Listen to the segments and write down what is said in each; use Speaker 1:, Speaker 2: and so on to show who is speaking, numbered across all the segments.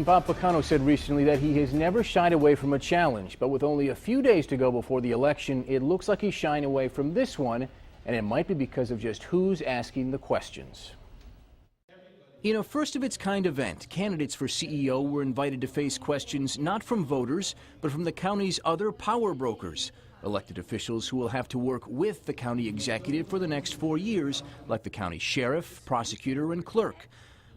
Speaker 1: Bob Ficano said recently that he has never shied away from a challenge, but with only a few days to go before the election, it looks like he's shying away from this one, and it might be because of just who's asking the questions. In a first-of-its-kind event, candidates for CEO were invited to face questions not from voters, but from the county's other power brokers, elected officials who will have to work with the county executive for the next 4 years, like the county sheriff, prosecutor, and clerk.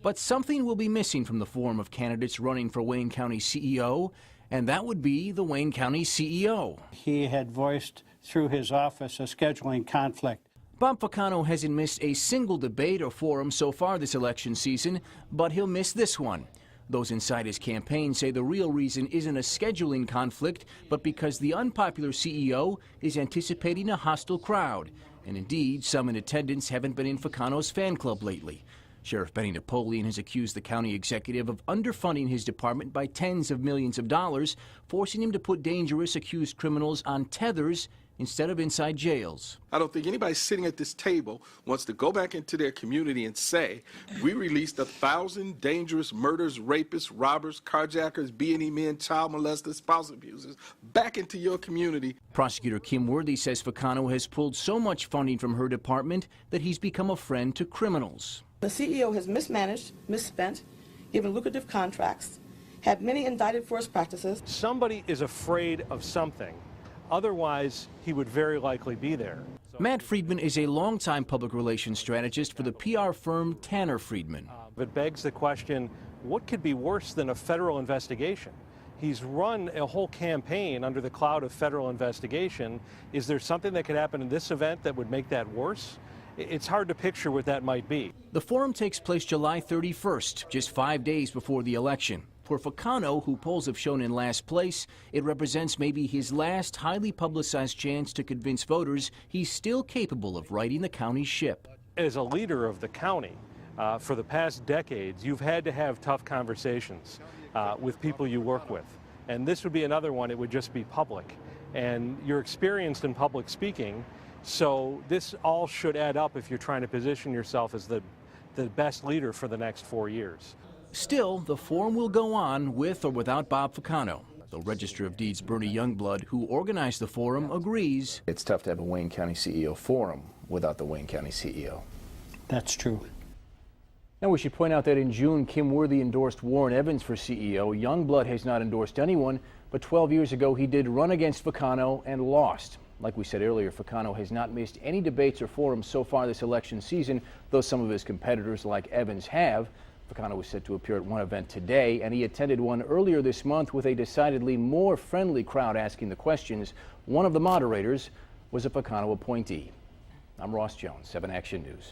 Speaker 1: But something will be missing from the forum of candidates running for Wayne County CEO, and that would be the Wayne County CEO.
Speaker 2: He had voiced through his office a scheduling conflict.
Speaker 1: Bob Ficano hasn't missed a single debate or forum so far this election season, but he'll miss this one. Those inside his campaign say the real reason isn't a scheduling conflict, but because the unpopular CEO is anticipating a hostile crowd. And indeed, some in attendance haven't been in Ficano's fan club lately. Sheriff Benny Napoleon has accused the county executive of underfunding his department by tens of millions of dollars, forcing him to put dangerous accused criminals on tethers instead of inside jails.
Speaker 3: I don't think anybody sitting at this table wants to go back into their community and say, we released 1,000 dangerous murderers, rapists, robbers, carjackers, B&E men, child molesters, spouse abusers back into your community.
Speaker 1: Prosecutor Kim Worthy says Ficano has pulled so much funding from her department that he's become a friend to criminals.
Speaker 4: The CEO has mismanaged, misspent, given lucrative contracts, had many indicted for his practices.
Speaker 5: Somebody is afraid of something. Otherwise, he would very likely be there.
Speaker 1: Matt Friedman is a longtime public relations strategist for the PR firm Tanner Friedman.
Speaker 5: It begs the question, what could be worse than a federal investigation? He's run a whole campaign under the cloud of federal investigation. Is there something that could happen in this event that would make that worse? It's hard to picture what that might be.
Speaker 1: The forum takes place July 31st, just 5 days before the election. For Ficano, who polls have shown in last place, it represents maybe his last highly publicized chance to convince voters he's still capable of righting the county's ship.
Speaker 5: As a leader of the county, for the past decades, you've had to have tough conversations with people you work with. And this would be another one. It would just be public. And you're experienced in public speaking, so this all should add up if you're trying to position yourself as the best leader for the next 4 years.
Speaker 1: Still, the forum will go on with or without Bob Ficano. The Register of Deeds' Bernie Youngblood, who organized the forum, agrees.
Speaker 6: It's tough to have a Wayne County CEO forum without the Wayne County CEO.
Speaker 2: That's true.
Speaker 1: Now, we should point out that in June, Kim Worthy endorsed Warren Evans for CEO. Youngblood has not endorsed anyone, but 12 years ago he did run against Ficano and lost. Like we said earlier, Ficano has not missed any debates or forums so far this election season, though some of his competitors like Evans have. Ficano was set to appear at one event today, and he attended one earlier this month with a decidedly more friendly crowd asking the questions. One of the moderators was a Ficano appointee. I'm Ross Jones, 7 Action News.